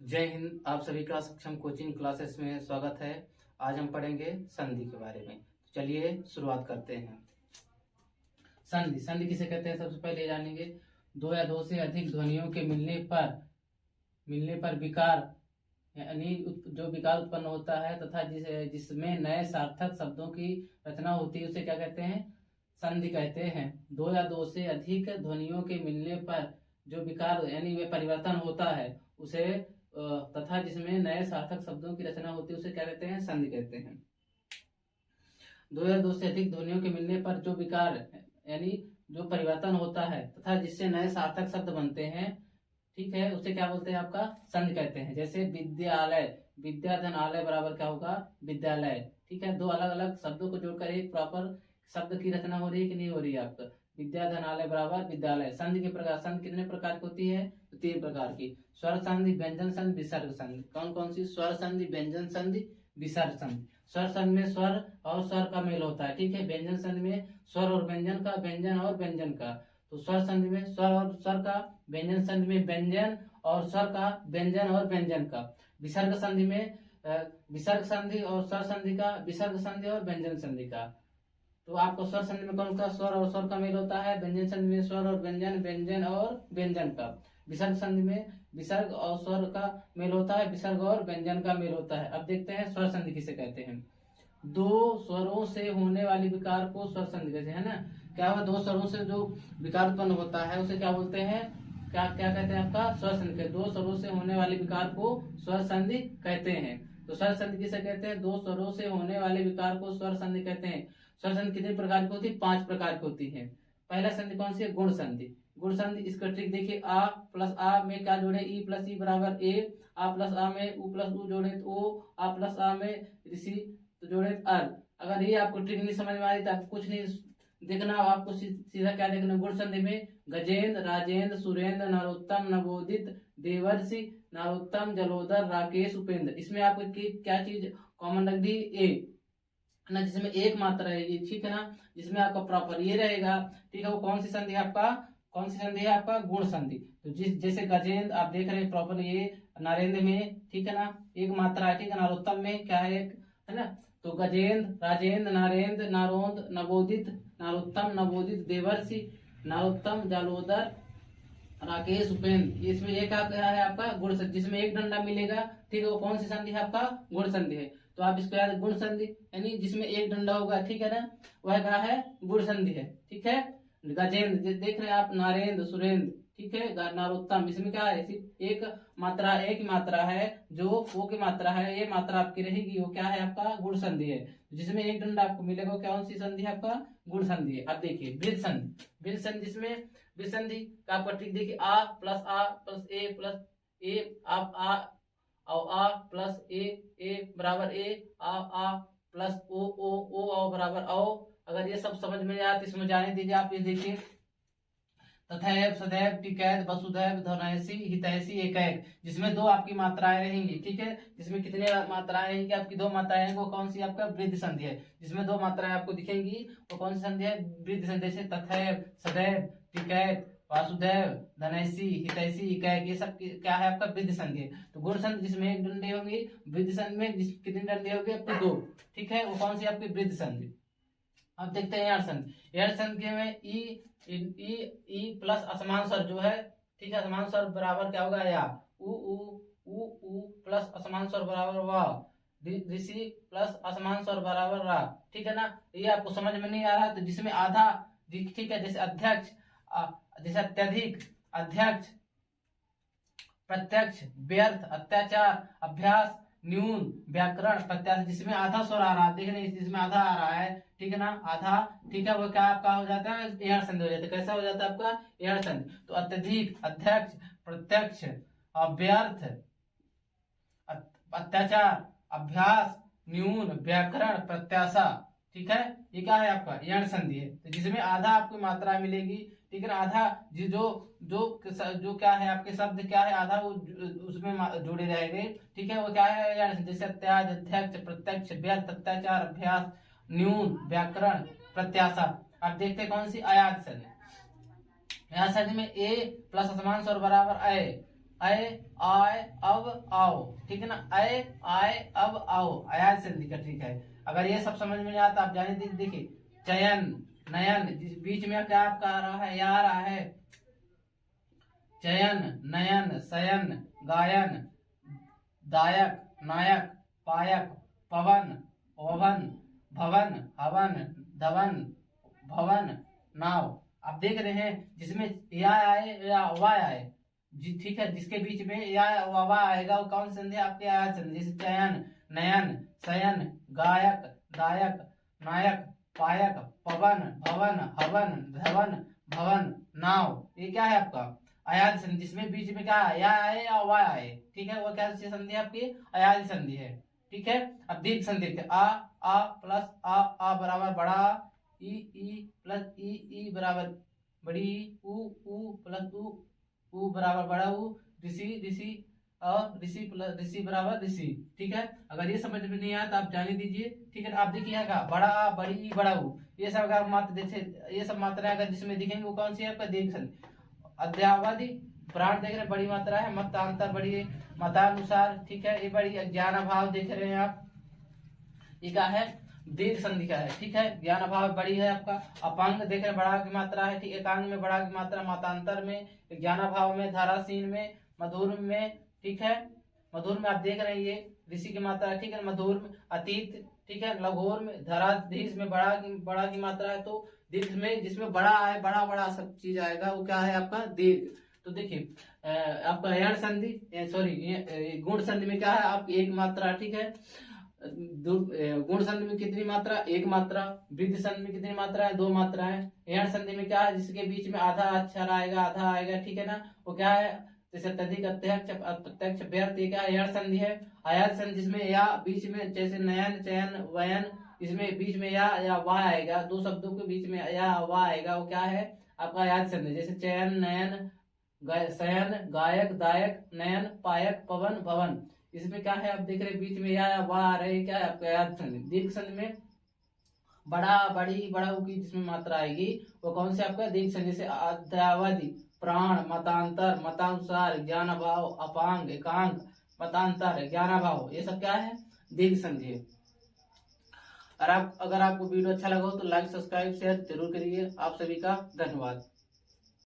जय हिंद। आप सभी का सक्षम कोचिंग क्लासेस में स्वागत है। आज हम पढ़ेंगे संधि के बारे में। चलिए शुरुआत करते हैं। संधि संधि किसे कहते हैं सबसे पहले जानेंगे। दो या दो से अधिक ध्वनियों के मिलने पर विकार यानी जो विकार उत्पन्न होता है तथा जिसमें नए सार्थक शब्दों की रचना होती है उसे क्या कहते हैं? संधि कहते हैं। दो या दो से अधिक ध्वनियों के मिलने पर जो विकार यानी वे परिवर्तन होता है उसे तथा जिसमें नए सार्थक शब्दों की रचना होती है उसे क्या कहते हैं? संधि कहते हैं। दो या दो से अधिक ध्वनियों के मिलने पर जो विकार यानी जो परिवर्तन होता है तथा जिससे नए सार्थक शब्द बनते हैं, ठीक है, उसे क्या बोलते हैं? आपका संधि कहते हैं। जैसे विद्यालय, विद्या धन आलय बराबर क्या होगा? विद्यालय। ठीक है, दो अलग अलग शब्दों को जोड़कर एक प्रॉपर शब्द की रचना हो रही है कि नहीं हो रही है? आपका विद्या धन आलय बराबर विद्यालय। संधि के प्रकार, संधि कितने प्रकार की होती है? तो 3 प्रकार की। स्वर संधि, व्यंजन संधि, विसर्ग संधि। कौन कौन सी? स्वर संधि, व्यंजन संधि, विसर्ग संधि। स्वर संधि में स्वर और स्वर का मेल होता है, ठीक है। व्यंजन संधि में स्वर और व्यंजन का, व्यंजन और व्यंजन का। तो स्वर संधि में स्वर और स्वर का, व्यंजन संधि में व्यंजन और स्वर का, व्यंजन और व्यंजन का। विसर्ग संधि में विसर्ग संधि और स्वर संधि का, विसर्ग संधि और व्यंजन संधि का। तो आपको स्वर संधि में कौन सा? स्वर और स्वर का मेल होता है। व्यंजन संधि में स्वर और व्यंजन, व्यंजन और व्यंजन का। विसर्ग संधि में विसर्ग और स्वर का मेल होता है, विसर्ग और व्यंजन का मेल होता है। अब देखते हैं स्वर संधि किसे कहते हैं। दो स्वरों से होने वाली विकार को स्वर संधि कहते हैं, है ना। क्या हुआ? दो स्वरों से जो विकार उत्पन्न होता है उसे क्या बोलते हैं? क्या क्या कहते हैं? आपका स्वर संधि। दो स्वरों से होने वाले विकार को स्वर संधि कहते हैं। तो स्वर संधि किसे कहते हैं? दो स्वरों से होने वाले विकार को स्वर संधि कहते हैं। स्वर संधि कितने प्रकार की होती है? 5 प्रकार की होती है। पहला संधि कौन सी है? गुण संधि। गुण संधि, इसका ट्रिक देखिए। आ प्लस आ में क्या जोड़े? ई प्लस ई बराबर ए। आ प्लस आ में उ प्लस उ जोड़े तो ओ। आ प्लस आ में ऋषि तो जोड़े अर। अगर ये आपको ट्रिक नहीं समझ में आ रही तो आपको कुछ नहीं देखना, आपको सीधा क्या देखना? गुण संधि में गजेंद्र, राजेंद्र, सुरेंद्र, नरोत्तम, नवोदित, देवर्षि, नरोत्तम, जलोदर, राकेश, उपेंद्र। इसमें आपको क्या चीज कॉमन रख दी? ए ना, जिसमें एक मात्रा है ये, ठीक है ना। जिसमें आपका प्रॉपर ये रहेगा, ठीक है। वो कौन सी संधि है आपका? कौन सी संधि है आपका? गुण संधि। तो जैसे गजेंद्र आप देख रहे हैं प्रॉपर ये नरेंद्र में, ठीक है ना, एक मात्रा है, ठीक है। नरोत्तम में क्या है? एक, है ना। तो गजेंद्र, राजेंद्र, नरेंद्र, नारोद, नवोदित, नरोत्तम, नवोदित, देवर्षि, नरोत्तम, जालोदर, राकेश, उपेंद्र। इसमें एक क्या है आपका? गुण संधि, जिसमें एक डंडा मिलेगा, ठीक है। वो कौन सी संधि है? आपका गुण संधि है। तो आप इसको याद, गुण संधि यानी जिसमें एक डंडा होगा, ठीक है ना, वह क्या है? गुण संधि है, ठीक है। गजेंद्र देख रहे हैं आप, नारेंद्र, सुरेंद्र, ठीक है, नरोत्तम, इसमें क्या है? सिर्फ एक मात्रा, एक ही मात्रा है, जो वो की मात्रा है, ये मात्रा आपकी रहेगी, वो क्या है? आपका गुण संधि है। जिसमें एक डंडा आपको मिलेगा, कौन सी संधि है? आपका गुण संधि है। अब देखिए वृद्ध संधि। वृद्ध संधि, जिसमें वृद्ध संधि का आपका ट्रिक देखिए। आ प्लस ए प्लस ए, आप आ प्लस ए बराबर ए, आ प्लस ओ आओ बराबर आओ। अगर ये सब समझ में आए तो इसमें जाने दीजिए। आप ये देखिए, तथैव, सदैव, टिकैत, वसुधैव, धनैषि, हितैषि, एकैक। जिसमें दो आपकी मात्राएं रहेंगी, ठीक है। जिसमें कितने मात्राएं रहेंगी? आपकी 2 मात्राएं हैं। वो कौन सी? आपका वृद्ध संधि है। जिसमें 2 मात्राएं आपको दिखेंगी, वो कौन सी संधि है? वृद्ध संधि। जैसे तथैव, सदैव, टिकैत, वासुदेव, धनैषि, हितैषि, एकैक, ये सब क्या है? आपका वृद्ध संधि है। तो गुण संधि जिसमें एक डंडे होंगी, वृद्ध संधि में कितने डंडे होंगे? आपके 2, ठीक है। वो कौन सी आपकी? वृद्ध संधि। अब देखते हैं एड़ संधि। एड़ संधि में ई प्लस असमान स्वर जो है, ठीक है, असमान स्वर बराबर क्या होगा? या उ प्लस असमान स्वर बराबर वा, ऋषि प्लस असमान स्वर बराबर रा, ठीक है ना। ये आपको समझ में नहीं आ रहा तो जिसमें आधा, ठीक है, जैसे अध्यक्ष, जैसे अत्यधिक, अध्यक्ष, प्रत्यक्ष, व्यर्थ, अत्याचार, अभ्यास, न्यून, व्याकरण, प्रत्याशा। जिसमें आधा स्वर आ रहा है, देख रहे हैं, जिसमें आधा आ रहा है, ठीक है ना, आधा, ठीक है, वो क्या आपका हो जाता है? एड़ संधि हो जाता है। कैसा हो जाता है आपका? एड़ संधि। तो अत्यधिक, अध्यक्ष, प्रत्यक्ष, व्यर्थ, अत्याचार, अभ्यास, न्यून, व्याकरण, प्रत्याशा, ठीक है। ये क्या है? आपका एड़ संधि है। तो जिसमें आधा आपको मात्रा मिलेगी, ठीक है ना, आधा जो क्या है? आपके शब्द क्या है? आधा वो उसमें जुड़े रहेंगे, ठीक है। वो क्या है? एड़ संधि। जैसे त्याज, अध्यक्ष, प्रत्यक्ष, व्यर्थ, अत्याचार, अभ्यास, न्यून, व्याकरण, प्रत्याशा। अब देखते कौन सी? अयात संधि। अयात संधि में ए प्लस असमान स्वर बराबर अय, आए आए अब आओ, ठीक है ना, आए आए अब आओ, अयाज संधि का ट्रिक है। अगर ये सब समझ में नहीं आता आप जाने दीजिए। देखिए चयन नयन, बीच में क्या आपका आ रहा है, या आ रहा है चयन नयन शयन गायन दायक नायक पायक पवन ओवन भवन हवन धवन भवन नाव। आप देख रहे हैं जिसमें या आए या वाय आए जी, ठीक है, जिसके बीच में या वा आएगा वो कौन संधि आपके आयात संधि, जैसे चयन नयन शयन गायक दायक नायक पायक पवन भवन हवन धवन भवन नाव। ये क्या है आपका अयाद संधि, जिसमें बीच में क्या या आए या वा आए, ठीक है, वो क्या संधि है आपकी अयाद संधि है, ठीक है। अब दीर्घ संधि आ प्लस आ बराबर बड़ा ई प्लस ई बराबर बड़ी ऊ प्लस ऊ बराबर बड़ा ऊ ऋषि और ऋषि बराबर ऋषि, ठीक है। अगर ये समझ में नहीं आया तो आप जाने दीजिए, ठीक है। आप देखिए का बड़ा आ बड़ी ई बड़ा ऊ, ये सब अगर मात्रा जैसे ये सब मात्राएं अगर जिसमें दिखेंगे वो कौन सी है आपका दीर्घ संधि। अध्यावादी प्राण देख रहे हैं बड़ी मात्रा है, मतांतर बड़ी है मतानुसार, ठीक है, ये बड़ी ज्ञान अभाव देख रहे हैं आप, ये क्या है दीर्घ संधि का है, ठीक है। ज्ञान अभाव बड़ी है आपका। अपांग देख रहे हैं बड़ा की मात्रा है, ठीक है, एकांग में बड़ा की मात्रा, मतांतर में, ज्ञान अभाव में, धारासीन में, मधुर में, ठीक है, मधुर में आप देख रहे हैं ये ऋषि की मात्रा है, ठीक है, मधुर में अतीत, ठीक है, लघोर में धराधीश में बड़ा की मात्रा है, तो दीर्घ में जिसमें बड़ा है बड़ा सब चीज आएगा वो क्या है आपका दीर्घ। तो देखिए आपका यण संधि सॉरी गुण संधि में क्या है आपकी एक मात्रा, ठीक है, गुण संधि में कितनी मात्रा एक मात्रा, वृद्धि संधि में कितनी मात्रा है दो मात्रा है, यण संधि में क्या है जिसके बीच में आधा अक्षर आएगा आधा आएगा, ठीक है ना, वो क्या है जैसे तदिक अत्यक्ष अप्रत्यक्ष व्यर्थ, ये क्या है यण संधि है। अयाद संधि जिसमें या बीच में जैसे नयन चयन वयन, इसमें बीच में या वा आएगा, दो शब्दों के बीच में या वा आएगा वो क्या है आपका अयाद संधि, जैसे चयन नयन शयन गायक दायक नयन पायक पवन भवन, इसमें क्या है आप देख रहे बीच में या वा आ रहे क्या है आपका अयाद संधि। दीर्घ संधि में बड़ा बड़ी बड़ा की जिसमें मात्रा आएगी वो कौन से आपका दीर्घ संधि, जैसे अध्यावधि प्राण मतांतर मतानुसार ज्ञान अभाव अपांग एकांक मतांतर ज्ञान अभाव, ये सब क्या है दीर्घ संधि है। और अगर आपको वीडियो अच्छा लगा हो तो लाइक सब्सक्राइब शेयर जरूर करिए। आप सभी का धन्यवाद।